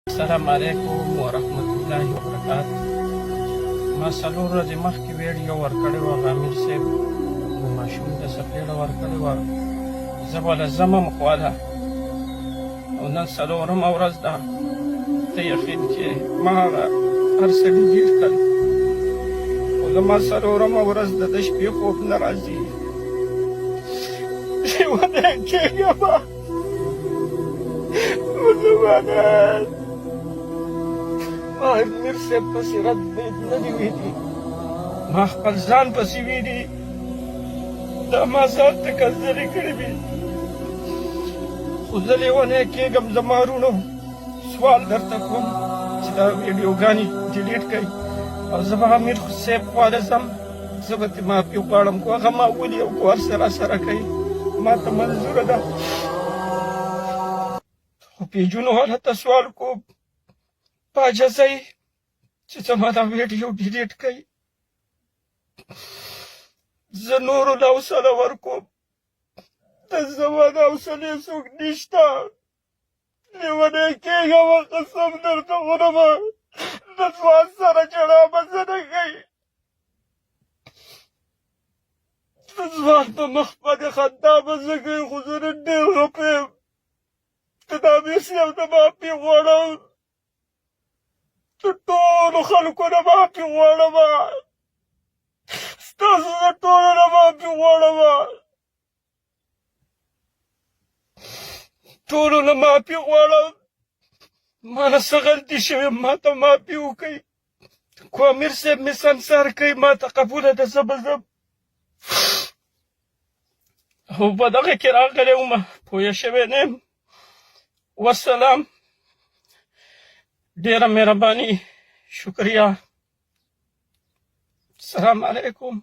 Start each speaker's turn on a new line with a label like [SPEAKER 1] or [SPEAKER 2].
[SPEAKER 1] السلام علیکم ورحمت الله وبرکاته. ما څلور ورځې مخکې ویډیو ورکړې وه، غامر صاحب د ماشوم د څپېړه ورکړې وه. زه به له ځمم خواله او نن څلورمه ورځ ده. ته یقین کې ما هغه هر څه ډیلیټ کړل، خو زما څلورمه ورځ ده، د شپې خوب نه راځي. لیونی کېږمه مسلمانان. ما امیر صاحب پسې رد نه دي ویلي، ما خپل ځان پسې ویلي، دا ما ځان ته کنځلې کړې وي. خو زه لیونی کېږم. زما وروڼو سوال درته کوم چې دا ویډیوګانې ډیلیټ کړئ او زه به امیر صاحب خواله ځم، زه به ترې معافي غواړم. خو هغه ما ولي او کو هر څه راسره کوي، ما ته منظوره ده. خو پیجونو والا ته سوال کوم په عاجزۍ چې زما دا ویډیو ډیلیټ کړئ. زه نورو له حوصله ورکوم، د زما د حوصلې څوک نشته. لیونی کېږمه، قسم درته خورمه، د ځوان سره ژړا به څه نه کوي. د ځوان په مخ باندې خندا به څه کوي. خو زه نن ډېر غپه یم. ته د امیر صاحب نه معافي غواړم، د ټولو خلکو نه معافي غواړم، ستاسو د ټولو نه معافي غواړم، ټولو نه معافي غواړم. ما نه څه غلطي شوې، ما ته معافي وکړئ. خو امیر صاحب مې سنسار کوي، ما ته قبوله ده، زه به ځم او په دغه کې راغلی وم، پوه شوی نه یم. والسلام. ډېره مهرباني، شکریه. السلام علیکم.